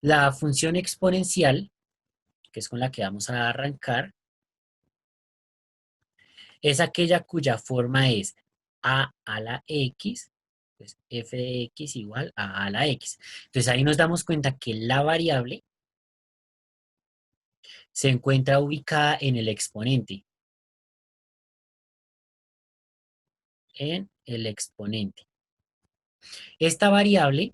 La función exponencial, que es con la que vamos a arrancar, es aquella cuya forma es a la x, pues f de x igual a la x. Entonces ahí nos damos cuenta que la variable se encuentra ubicada en el exponente, en el exponente. Esta variable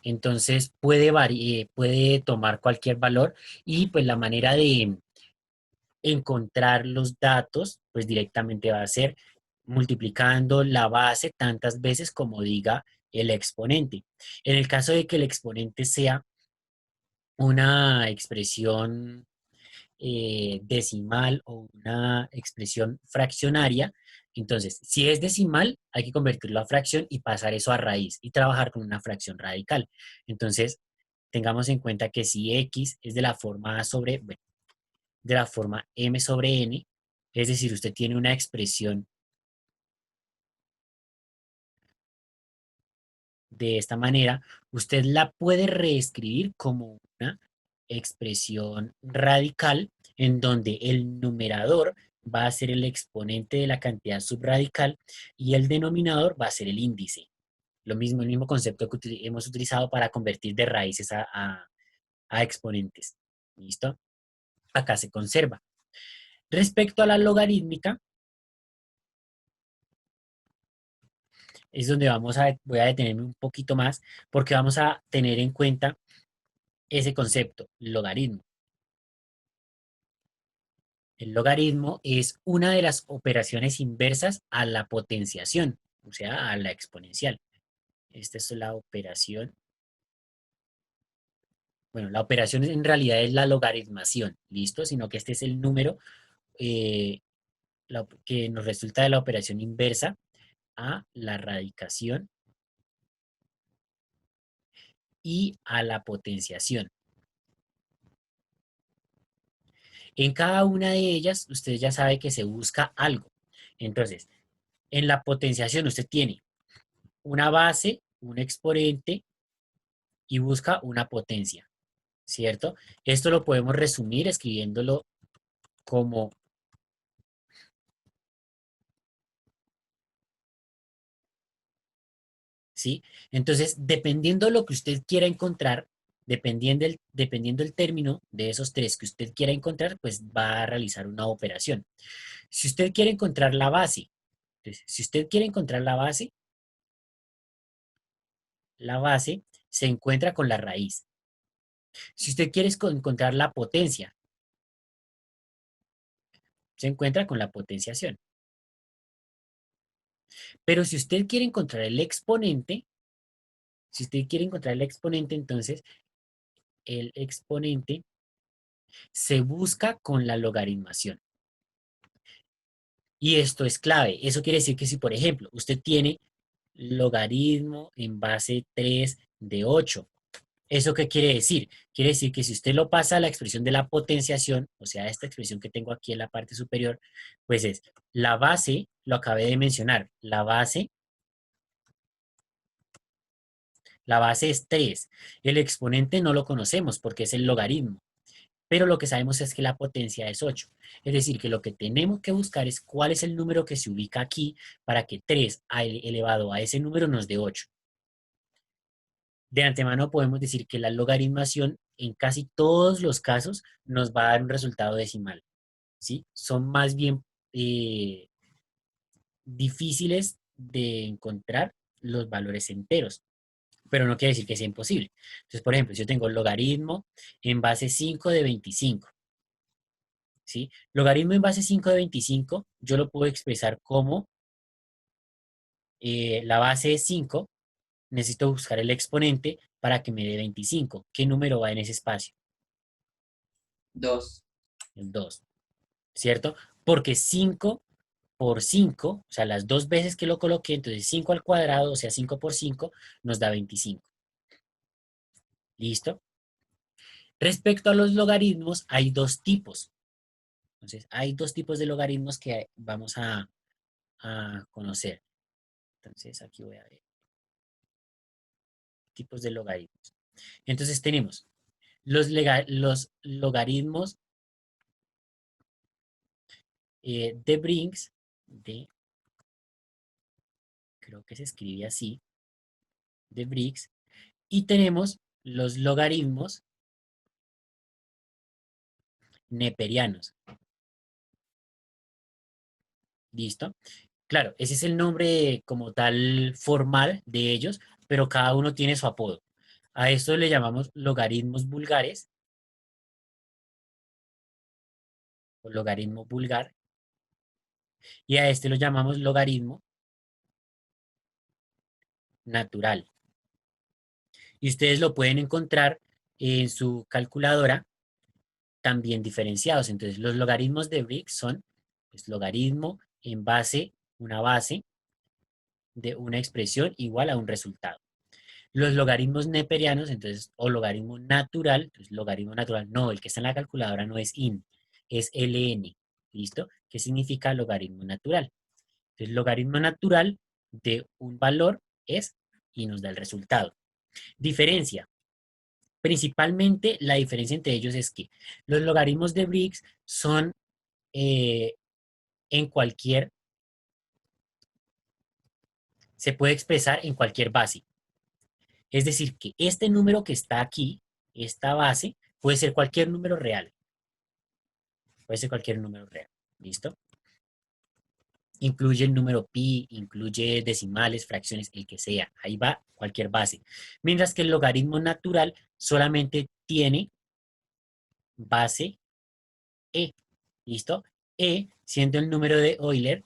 entonces puede tomar cualquier valor y pues la manera de encontrar los datos pues directamente va a ser multiplicando la base tantas veces como diga el exponente. En el caso de que el exponente sea una expresión decimal o una expresión fraccionaria, entonces, si es decimal, hay que convertirlo a fracción y pasar eso a raíz y trabajar con una fracción radical. Entonces, tengamos en cuenta que si x es de la forma a sobre, bueno, de la forma m sobre n, es decir, usted tiene una expresión de esta manera, usted la puede reescribir como una expresión radical en donde el numerador va a ser el exponente de la cantidad subradical y el denominador va a ser el índice. Lo mismo, el mismo concepto que hemos utilizado para convertir de raíces a exponentes. ¿Listo? Acá se conserva. Respecto a la logarítmica, es donde voy a detenerme un poquito más porque vamos a tener en cuenta ese concepto, logaritmo. El logaritmo es una de las operaciones inversas a la potenciación, o sea, a la exponencial. Esta es la operación. Bueno, la operación en realidad es la logaritmación, ¿listo? Sino que este es el número eh, que nos resulta de la operación inversa a la radicación y a la potenciación. En cada una de ellas, usted ya sabe que se busca algo. Entonces, en la potenciación usted tiene una base, un exponente y busca una potencia, ¿cierto? Esto lo podemos resumir escribiéndolo como, ¿sí? Entonces, dependiendo de lo que usted quiera encontrar, dependiendo el término de esos tres que usted quiera encontrar, pues va a realizar una operación. Si usted quiere encontrar la base, entonces, si usted quiere encontrar la base se encuentra con la raíz. Si usted quiere encontrar la potencia, se encuentra con la potenciación. Pero si usted quiere encontrar el exponente, si usted quiere encontrar el exponente, entonces el exponente se busca con la logaritmación. Y esto es clave. Eso quiere decir que si, por ejemplo, usted tiene logaritmo en base 3 de 8, ¿eso qué quiere decir? Quiere decir que si usted lo pasa a la expresión de la potenciación, o sea, esta expresión que tengo aquí en la parte superior, pues es la base, lo acabé de mencionar, la base es 3. El exponente no lo conocemos porque es el logaritmo, pero lo que sabemos es que la potencia es 8. Es decir, que lo que tenemos que buscar es cuál es el número que se ubica aquí para que 3 elevado a ese número nos dé 8. De antemano podemos decir que la logaritmación en casi todos los casos nos va a dar un resultado decimal, ¿sí? Son más bien eh, difíciles de encontrar los valores enteros, pero no quiere decir que sea imposible. Entonces, por ejemplo, si yo tengo logaritmo en base 5 de 25, ¿sí? Logaritmo en base 5 de 25, yo lo puedo expresar como la base es 5, necesito buscar el exponente para que me dé 25. ¿Qué número va en ese espacio? Dos. El 2, ¿cierto? Porque 5 por 5, o sea, las dos veces que lo coloqué, entonces 5 al cuadrado, o sea, 5 por 5, nos da 25. ¿Listo? Respecto a los logaritmos, hay dos tipos. Entonces, hay dos tipos de logaritmos que vamos a conocer. Entonces, aquí voy a ver tipos de logaritmos. Entonces, tenemos Los logaritmos de Briggs, de, creo que se escribe así, de Briggs, y tenemos los logaritmos neperianos. ¿Listo? Claro, ese es el nombre como tal formal de ellos, pero cada uno tiene su apodo. A esto le llamamos logaritmos vulgares o logaritmo vulgar, y a este lo llamamos logaritmo natural. Y ustedes lo pueden encontrar en su calculadora también diferenciados. Entonces, los logaritmos de Briggs son pues, logaritmo en base, una base de una expresión igual a un resultado. Los logaritmos neperianos, entonces, o logaritmo natural, entonces logaritmo natural, no, el que está en la calculadora no es in, es ln, ¿listo? ¿Qué significa logaritmo natural? Entonces, logaritmo natural de un valor es y nos da el resultado. Diferencia. Principalmente la diferencia entre ellos es que los logaritmos de Briggs son eh, en cualquier, se puede expresar en cualquier base. Es decir, que este número que está aquí, esta base, puede ser cualquier número real. Puede ser cualquier número real. ¿Listo? Incluye el número pi, incluye decimales, fracciones, el que sea. Ahí va cualquier base. Mientras que el logaritmo natural solamente tiene base e. ¿Listo? E, siendo el número de Euler,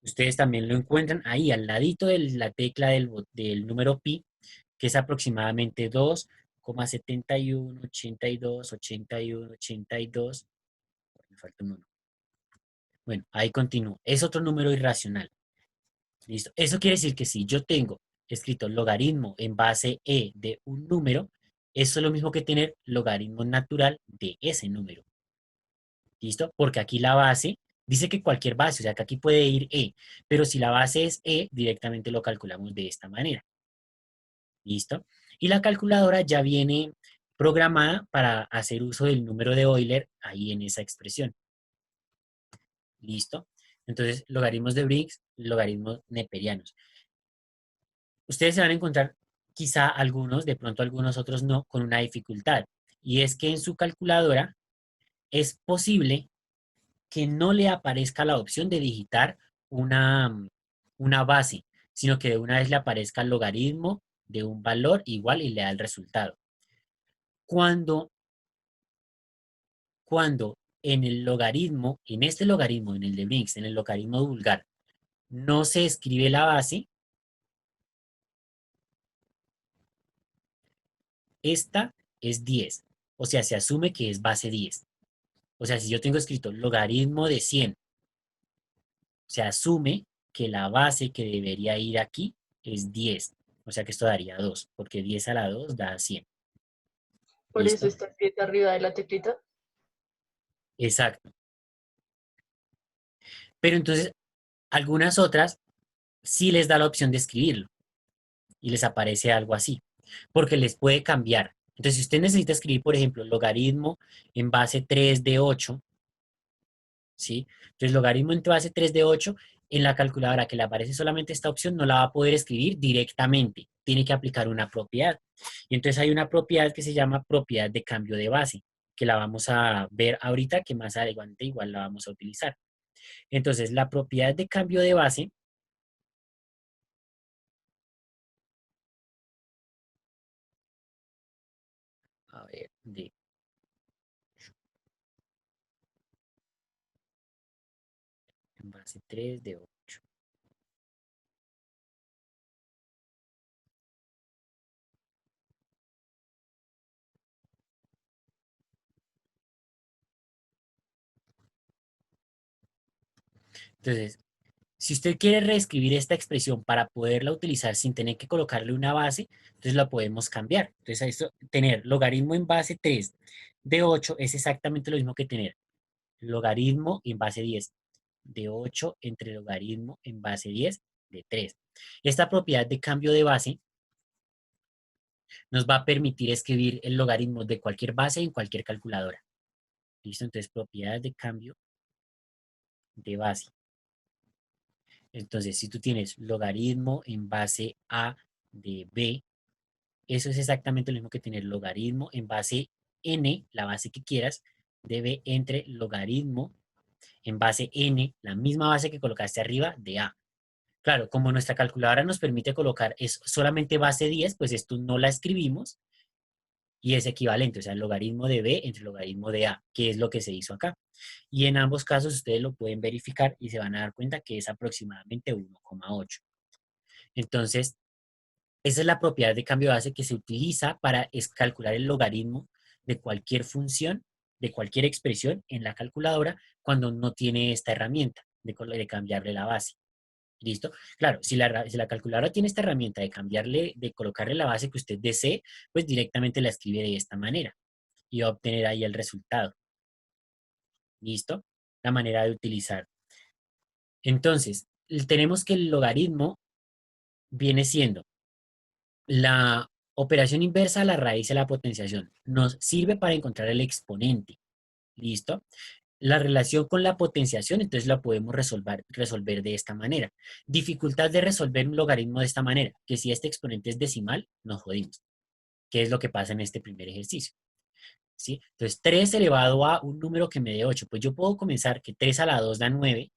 ustedes también lo encuentran ahí al ladito de la tecla del número pi, que es aproximadamente 2,71, 82, 81, 82. Me falta un 1. Bueno, ahí continúo. Es otro número irracional. ¿Listo? Eso quiere decir que si yo tengo escrito logaritmo en base e de un número, eso es lo mismo que tener logaritmo natural de ese número. ¿Listo? Porque aquí la base dice que cualquier base, o sea que aquí puede ir e, pero si la base es e, directamente lo calculamos de esta manera. ¿Listo? Y la calculadora ya viene programada para hacer uso del número de Euler ahí en esa expresión. ¿Listo? Entonces, logaritmos de Briggs, logaritmos neperianos. Ustedes se van a encontrar quizá algunos, de pronto algunos otros no, con una dificultad. Y es que en su calculadora es posible que no le aparezca la opción de digitar una base, sino que de una vez le aparezca el logaritmo de un valor igual y le da el resultado. Cuando, cuando en el logaritmo, en este logaritmo, en el de Briggs, en el logaritmo vulgar, no se escribe la base, esta es 10. O sea, se asume que es base 10. O sea, si yo tengo escrito logaritmo de 100, se asume que la base que debería ir aquí es 10. O sea que esto daría 2, porque 10 a la 2 da 100. Por eso ¿Listo? está escrito arriba de la teclita. Exacto. Pero entonces, algunas otras sí les da la opción de escribirlo y les aparece algo así, porque les puede cambiar. Entonces, si usted necesita escribir, por ejemplo, logaritmo en base 3 de 8, ¿sí? Entonces, logaritmo en base 3 de 8, en la calculadora que le aparece solamente esta opción, no la va a poder escribir directamente. Tiene que aplicar una propiedad. Y entonces hay una propiedad que se llama propiedad de cambio de base, que la vamos a ver ahorita, que más adelante igual la vamos a utilizar. Entonces, la propiedad de cambio de base, a ver, de en base 3 de 8. Entonces, si usted quiere reescribir esta expresión para poderla utilizar sin tener que colocarle una base, entonces la podemos cambiar. Entonces, a esto, tener logaritmo en base 3 de 8 es exactamente lo mismo que tener logaritmo en base 10 de 8 entre logaritmo en base 10 de 3. Esta propiedad de cambio de base nos va a permitir escribir el logaritmo de cualquier base en cualquier calculadora. ¿Listo? Entonces, propiedades de cambio de base. Entonces, si tú tienes logaritmo en base A de B, eso es exactamente lo mismo que tener logaritmo en base n, la base que quieras, de B entre logaritmo en base n, la misma base que colocaste arriba de A. Claro, como nuestra calculadora nos permite colocar es solamente base 10, pues esto no la escribimos y es equivalente, o sea, el logaritmo de B entre el logaritmo de A, que es lo que se hizo acá. Y en ambos casos ustedes lo pueden verificar y se van a dar cuenta que es aproximadamente 1,8. Entonces, esa es la propiedad de cambio de base que se utiliza para calcular el logaritmo de cualquier función, de cualquier expresión en la calculadora cuando no tiene esta herramienta de cambiarle la base. ¿Listo? Claro, si la calculadora tiene esta herramienta de cambiarle, de colocarle la base que usted desee, pues directamente la escribe de esta manera y va a obtener ahí el resultado. ¿Listo? La manera de utilizar. Entonces, tenemos que el logaritmo viene siendo la operación inversa a la raíz de la potenciación. Nos sirve para encontrar el exponente. ¿Listo? La relación con la potenciación, entonces la podemos resolver de esta manera. Dificultad de resolver un logaritmo de esta manera, que si este exponente es decimal, nos jodimos. ¿Qué es lo que pasa en este primer ejercicio? ¿Sí? Entonces, 3 elevado a un número que me dé 8. Pues yo puedo comenzar que 3 a la 2 da 9,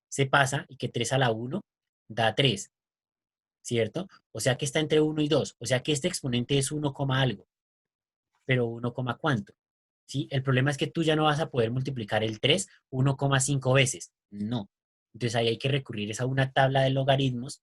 se pasa, y que 3 a la 1 da 3, ¿cierto? O sea que está entre 1 y 2. O sea que este exponente es 1, algo, pero 1, cuánto. ¿Sí? El problema es que tú ya no vas a poder multiplicar el 3 1,5 veces. No. Entonces ahí hay que recurrir a una tabla de logaritmos.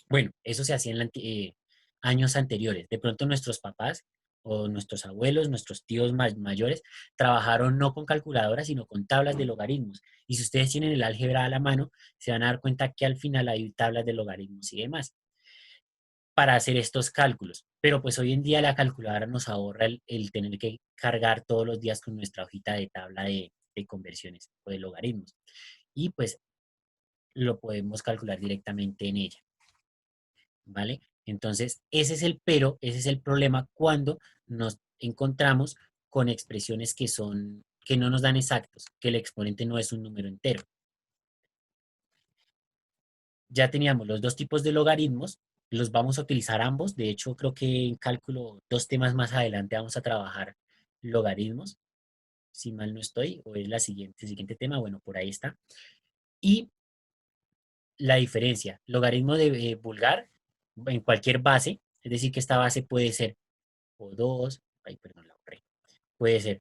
Bueno, eso se hacía en años anteriores. De pronto nuestros papás o nuestros abuelos, nuestros tíos mayores, trabajaron no con calculadoras, sino con tablas de logaritmos. Y si ustedes tienen el álgebra a la mano, se van a dar cuenta que al final hay tablas de logaritmos y demás para hacer estos cálculos. Pero pues hoy en día la calculadora nos ahorra el tener que cargar todos los días con nuestra hojita de tabla de conversiones o de logaritmos. Y pues lo podemos calcular directamente en ella, ¿vale? Entonces, ese es el pero, ese es el problema cuando nos encontramos con expresiones que no nos dan exactos, que el exponente no es un número entero. Ya teníamos los dos tipos de logaritmos, los vamos a utilizar ambos. De hecho, creo que en cálculo, dos temas más adelante vamos a trabajar logaritmos, si mal no estoy, o es el siguiente tema, bueno, por ahí está. Y la diferencia, logaritmo de vulgar en cualquier base, es decir, que esta base puede ser o 2, ay, perdón, la borré, puede ser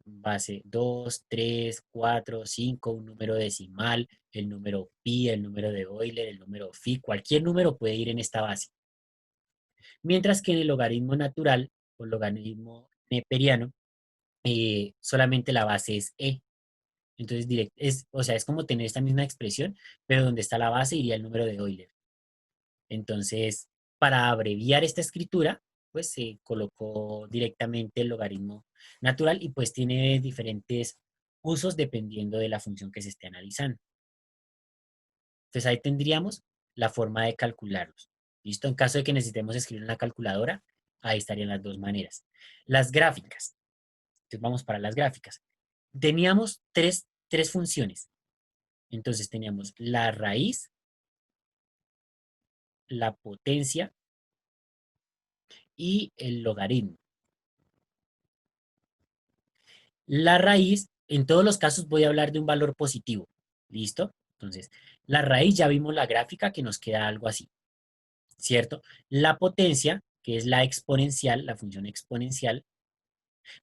base 2, 3, 4, 5, un número decimal, el número pi, el número de Euler, el número phi, cualquier número puede ir en esta base. Mientras que en el logaritmo natural o logaritmo neperiano, solamente la base es e. Entonces, o sea, es como tener esta misma expresión, pero donde está la base iría el número de Euler. Entonces, para abreviar esta escritura, pues se colocó directamente el logaritmo natural y pues tiene diferentes usos dependiendo de la función que se esté analizando. Entonces ahí tendríamos la forma de calcularlos. ¿Listo? En caso de que necesitemos escribir en la calculadora, ahí estarían las dos maneras. Las gráficas. Entonces vamos para las gráficas. Teníamos tres funciones. Entonces teníamos la raíz, la potencia y el logaritmo. La raíz, en todos los casos voy a hablar de un valor positivo. ¿Listo? Entonces, la raíz ya vimos la gráfica que nos queda algo así, ¿cierto? La potencia, que es la exponencial, la función exponencial,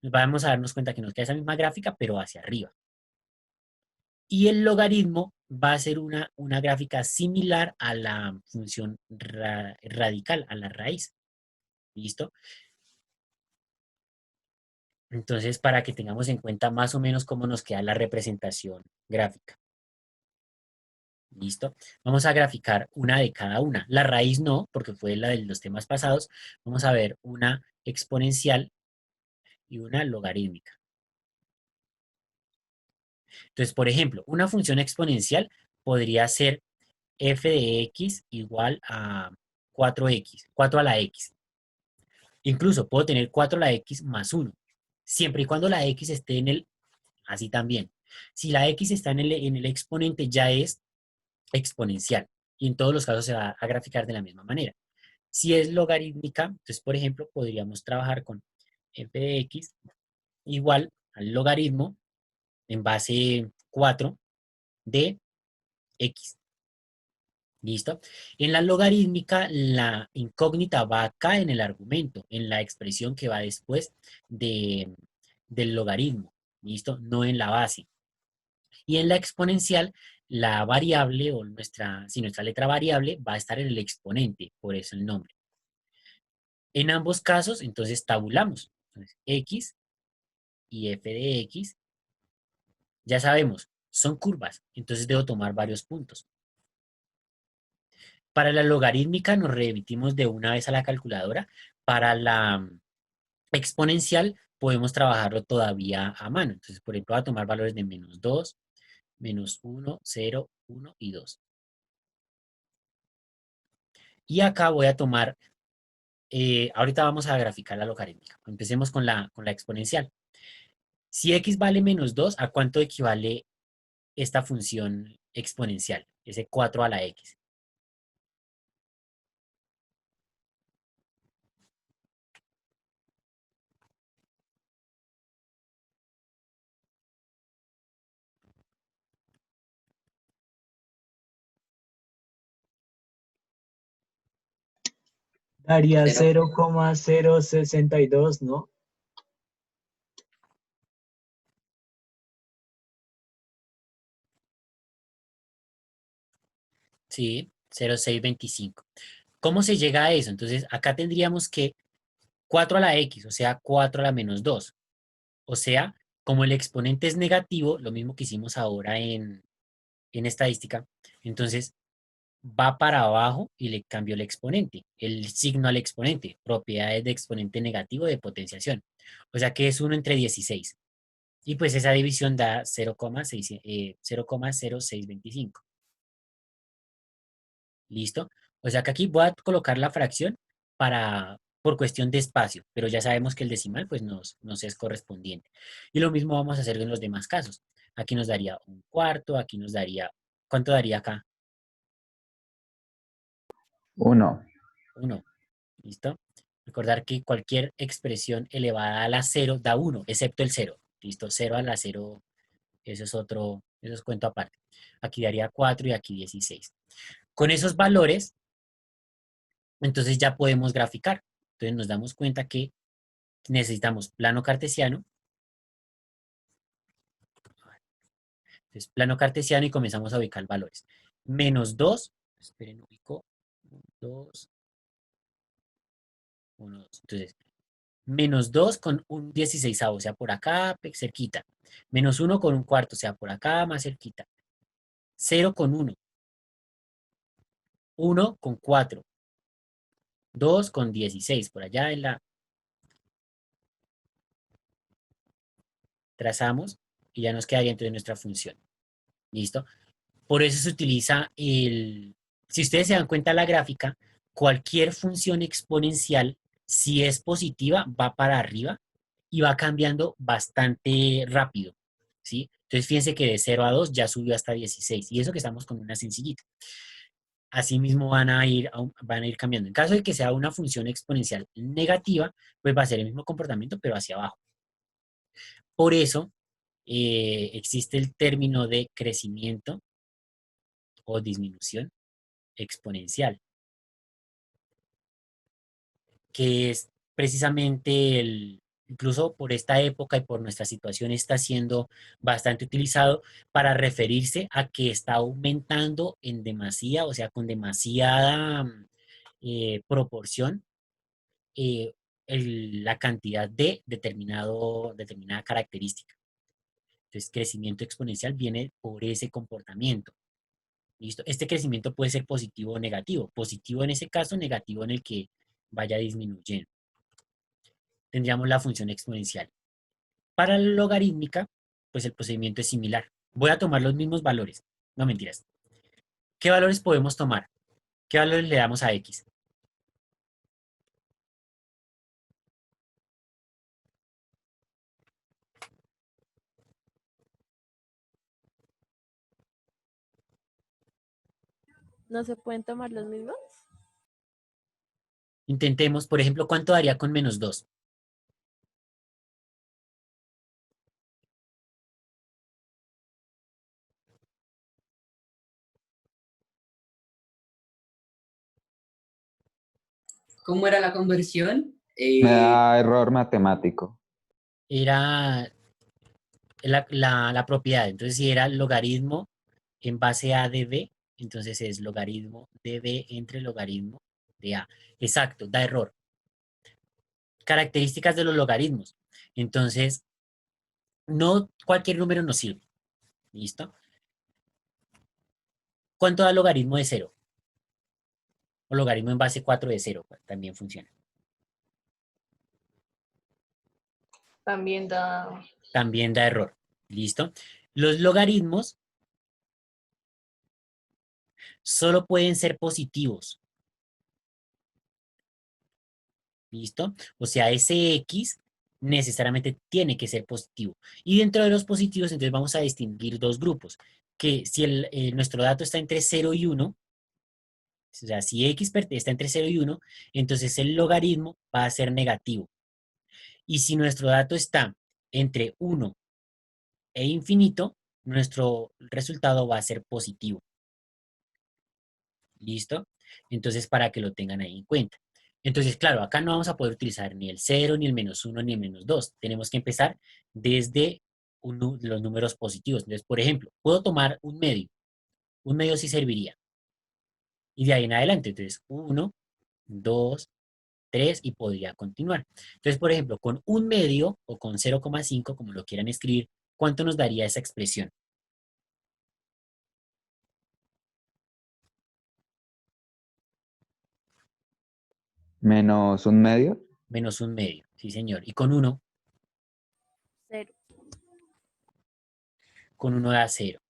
nos vamos a darnos cuenta que nos queda esa misma gráfica, pero hacia arriba. Y el logaritmo va a ser una gráfica similar a la función radical, a la raíz. ¿Listo? Entonces, para que tengamos en cuenta más o menos cómo nos queda la representación gráfica. ¿Listo? Vamos a graficar una de cada una. La raíz no, porque fue la de los temas pasados. Vamos a ver una exponencial y una logarítmica. Entonces, por ejemplo, una función exponencial podría ser f de x igual a 4x, 4 a la x. Incluso puedo tener 4 a la x más 1, siempre y cuando la x esté en el, así también. Si la x está en el exponente, ya es exponencial. Y en todos los casos se va a graficar de la misma manera. Si es logarítmica, entonces, por ejemplo, podríamos trabajar con f de x igual al logaritmo en base 4 de x. ¿Listo? En la logarítmica, la incógnita va acá en el argumento, en la expresión que va después de, del logaritmo. ¿Listo? No en la base. Y en la exponencial, la variable o nuestra, si nuestra letra variable va a estar en el exponente, por eso el nombre. En ambos casos, entonces tabulamos. Entonces, x y f de x, ya sabemos, son curvas, entonces debo tomar varios puntos. Para la logarítmica nos remitimos de una vez a la calculadora. Para la exponencial podemos trabajarlo todavía a mano. Entonces, por ejemplo, voy a tomar valores de -2, -1, 0, 1 y 2. Y acá voy a tomar, ahorita vamos a graficar la logarítmica. Empecemos con la exponencial. Si x vale -2, ¿a cuánto equivale esta función exponencial? Ese 4 a la x. Daría Cero. 0,062, ¿no? Sí, 0,625. ¿Cómo se llega a eso? Entonces, acá tendríamos que 4 a la x, o sea, 4 a la -2. O sea, como el exponente es negativo, lo mismo que hicimos ahora en estadística, entonces va para abajo y le cambio el exponente, el signo al exponente, propiedades de exponente negativo de potenciación. O sea que es 1 entre 16. Y pues esa división da 0,0625. ¿Listo? O sea que aquí voy a colocar la fracción por cuestión de espacio, pero ya sabemos que el decimal pues nos es correspondiente. Y lo mismo vamos a hacer en los demás casos. Aquí nos daría un cuarto, aquí nos daría, ¿cuánto daría acá? Uno. 1. ¿Listo? Recordar que cualquier expresión elevada a la cero da 1, excepto el cero. ¿Listo? Cero a la cero, eso es otro, eso es cuento aparte. Aquí daría 4 y aquí 16. Con esos valores, entonces ya podemos graficar. Entonces nos damos cuenta que necesitamos plano cartesiano. Entonces, plano cartesiano y comenzamos a ubicar valores. -2, esperen, ubico, 2, 1, 2. Entonces, -2 con un 16, o sea, por acá cerquita. -1 con un cuarto, o sea, por acá más cerquita. 0 con 1, 1 con 4, 2 con 16, por allá en la trazamos y ya nos quedaría dentro de nuestra función. ¿Listo? Por eso se utiliza si ustedes se dan cuenta la gráfica, cualquier función exponencial, si es positiva, va para arriba y va cambiando bastante rápido, ¿sí? Entonces fíjense que de 0 a 2 ya subió hasta 16 y eso que estamos con una sencillita. Asimismo van a ir cambiando. En caso de que sea una función exponencial negativa, pues va a ser el mismo comportamiento, pero hacia abajo. Por eso existe el término de crecimiento o disminución exponencial, que es precisamente incluso por esta época y por nuestra situación, está siendo bastante utilizado para referirse a que está aumentando en demasía, o sea, con demasiada proporción, eh, la cantidad de determinada característica. Entonces, crecimiento exponencial viene por ese comportamiento. ¿Listo? Este crecimiento puede ser positivo o negativo. Positivo en ese caso, negativo en el que vaya disminuyendo. Tendríamos la función exponencial. Para la logarítmica, pues el procedimiento es similar. Voy a tomar los mismos valores. No mentiras. ¿Qué valores podemos tomar? ¿Qué valores le damos a x? ¿No se pueden tomar los mismos? Intentemos, por ejemplo, ¿cuánto daría con -2? ¿Cómo era la conversión? Me da error matemático. Era la propiedad. Entonces, si era logaritmo en base a de b, entonces es logaritmo de b entre logaritmo de a. Exacto, da error. Características de los logaritmos. Entonces, no cualquier número nos sirve. ¿Listo? ¿Cuánto da logaritmo de cero? O logaritmo en base 4 de cero, pues, también funciona. También da También da error. ¿Listo? Los logaritmos solo pueden ser positivos. ¿Listo? O sea, ese X necesariamente tiene que ser positivo. Y dentro de los positivos, entonces vamos a distinguir dos grupos. Que si nuestro dato está entre 0 y 1, o sea, si X está entre 0 y 1, entonces el logaritmo va a ser negativo. Y si nuestro dato está entre 1 e infinito, nuestro resultado va a ser positivo. ¿Listo? Entonces, para que lo tengan ahí en cuenta. Entonces, claro, acá no vamos a poder utilizar ni el 0, ni el -1, ni el -2. Tenemos que empezar desde los números positivos. Entonces, por ejemplo, puedo tomar un medio. Un medio sí serviría. Y de ahí en adelante, entonces, 1, 2, 3 y podría continuar. Entonces, por ejemplo, con un medio o con 0,5, como lo quieran escribir, ¿cuánto nos daría esa expresión? Menos un medio. Menos un medio, sí señor. Y con uno 0. da 0.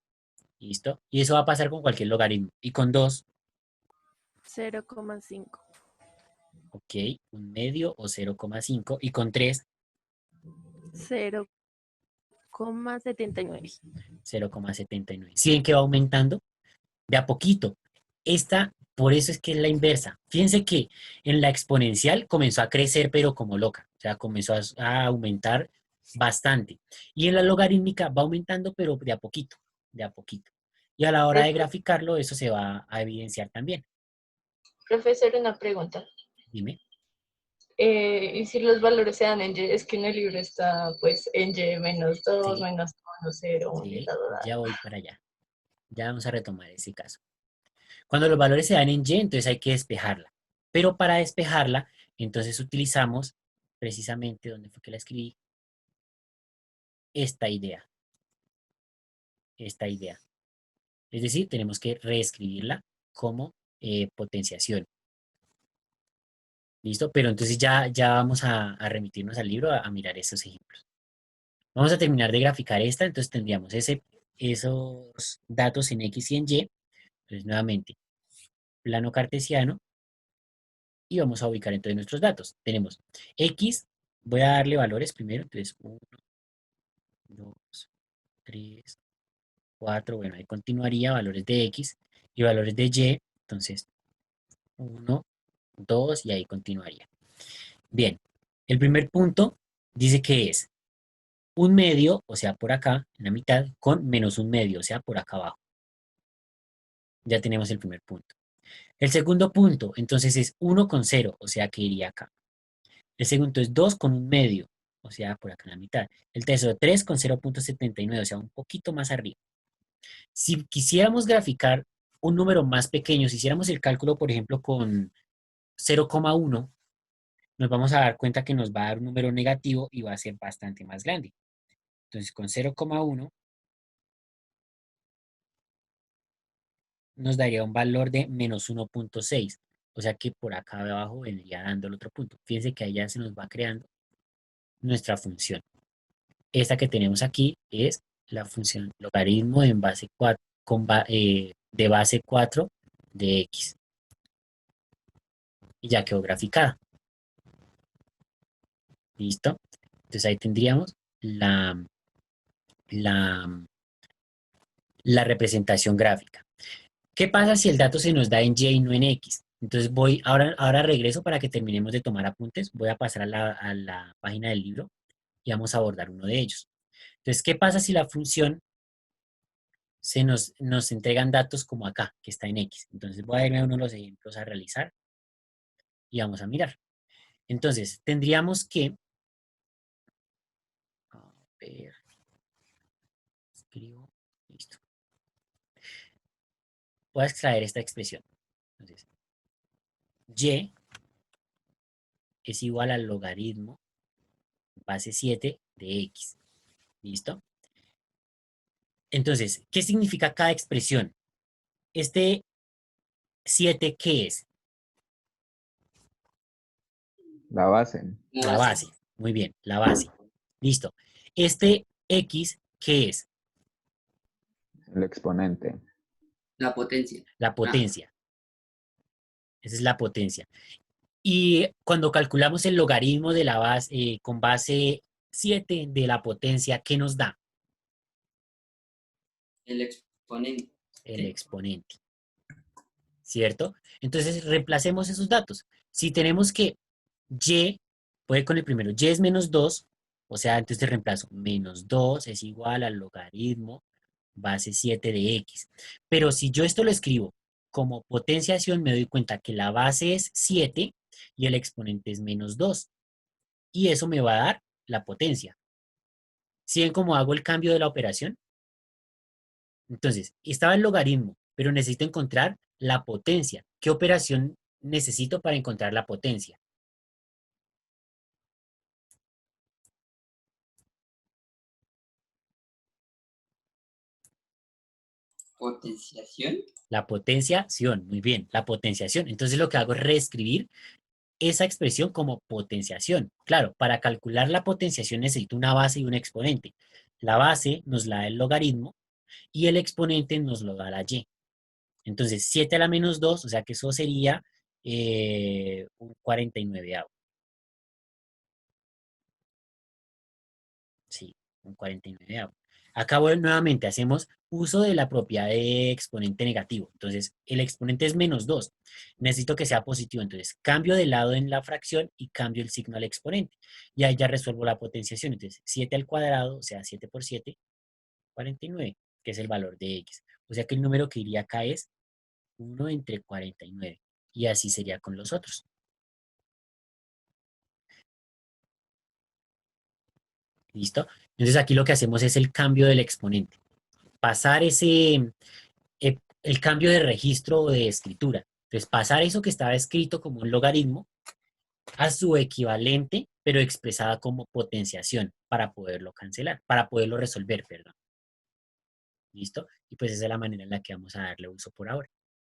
¿Listo? Y eso va a pasar con cualquier logaritmo. Y con 2, 0,5. ok, un medio o 0,5. Y con 3, 0,79. 0,79. ¿Sí ven que va aumentando? De a poquito. Por eso es que es la inversa. Fíjense que en la exponencial comenzó a crecer, pero como loca. O sea, comenzó a aumentar bastante. Y en la logarítmica va aumentando, pero de a poquito, de a poquito. Y a la hora de graficarlo, eso se va a evidenciar también. profesor, una pregunta. Dime. Y si los valores se dan en Y, es que en el libro está pues en Y -2, Sí, -0, 1 y sí, la ya voy para allá. Ya vamos a retomar ese caso. Cuando los valores se dan en Y, entonces hay que despejarla. Pero para despejarla, entonces utilizamos precisamente, ¿dónde fue que la escribí? Esta idea. Esta idea. Es decir, tenemos que reescribirla como potenciación. ¿Listo? Pero entonces ya vamos a remitirnos al libro a mirar esos ejemplos. Vamos a terminar de graficar esta, entonces tendríamos esos datos en X y en Y. Entonces, nuevamente, plano cartesiano, y vamos a ubicar entonces nuestros datos. Tenemos X, voy a darle valores primero, entonces 1, 2, 3, 4, bueno, ahí continuaría valores de X y valores de Y, entonces 1, 2 y ahí continuaría. Bien, el primer punto dice que es un medio, o sea, por acá, en la mitad, con menos un medio, o sea, por acá abajo. Ya tenemos el primer punto. El segundo punto, entonces es 1 con 0, o sea, que iría acá. El segundo es 2 con un medio, o sea, por acá en la mitad. El tercero, 3 con 0,79, o sea, un poquito más arriba. Si quisiéramos graficar un número más pequeño, si hiciéramos el cálculo, por ejemplo, con 0,1, nos vamos a dar cuenta que nos va a dar un número negativo y va a ser bastante más grande. Entonces, con 0,1 nos daría un valor de -1,6. O sea que por acá abajo vendría dando el otro punto. Fíjense que ahí ya se nos va creando nuestra función. Esta que tenemos aquí es la función logaritmo en base 4, de base 4 de x. Y ya quedó graficada. ¿Listo? Entonces ahí tendríamos la, la representación gráfica. ¿Qué pasa si el dato se nos da en Y y no en X? Entonces ahora regreso para que terminemos de tomar apuntes. Voy a pasar a la página del libro y vamos a abordar uno de ellos. Entonces, ¿qué pasa si la función nos entregan datos como acá, que está en X? Entonces voy a irme a uno de los ejemplos a realizar y vamos a mirar. Entonces, tendríamos que, a ver, escribo, listo. Voy a extraer esta expresión. Entonces, Y es igual al logaritmo base 7 de X. ¿Listo? Entonces, ¿qué significa cada expresión? Este 7, ¿qué es? La base. La base. Muy bien, la base. Listo. Este X, ¿qué es? El exponente. La potencia. La potencia. Esa es la potencia. Y cuando calculamos el logaritmo de la base, con base 7 de la potencia, ¿qué nos da? El exponente. El exponente. ¿Cierto? Entonces, reemplacemos esos datos. Si tenemos que Y, puede con el primero, Y es menos 2, o sea, antes de reemplazo, menos 2 es igual al logaritmo base 7 de X. Pero si yo esto lo escribo como potenciación, me doy cuenta que la base es 7 y el exponente es menos 2. Y eso me va a dar la potencia. ¿Sí ven cómo hago el cambio de la operación? Entonces, estaba el logaritmo, pero necesito encontrar la potencia. ¿Qué operación necesito para encontrar la potencia? Potenciación. La potenciación, muy bien, la potenciación. Entonces lo que hago es reescribir esa expresión como potenciación. Claro, para calcular la potenciación necesito una base y un exponente. La base nos la da el logaritmo y el exponente nos lo da la y. Entonces 7 a la menos 2, o sea que eso sería un 49. Sí, un 49. Acá nuevamente hacemos uso de la propiedad de exponente negativo. Entonces, el exponente es menos 2. Necesito que sea positivo. Entonces, cambio de lado en la fracción y cambio el signo al exponente. Y ahí ya resuelvo la potenciación. Entonces, 7 al cuadrado, o sea, 7 por 7, 49, que es el valor de x. O sea que el número que iría acá es 1 entre 49. Y así sería con los otros. ¿Listo? Entonces, aquí lo que hacemos es el cambio del exponente. Pasar el cambio de registro o de escritura. Entonces, pasar eso que estaba escrito como un logaritmo a su equivalente, pero expresada como potenciación para poderlo cancelar, para poderlo resolver, perdón. ¿Listo? Y pues esa es la manera en la que vamos a darle uso por ahora.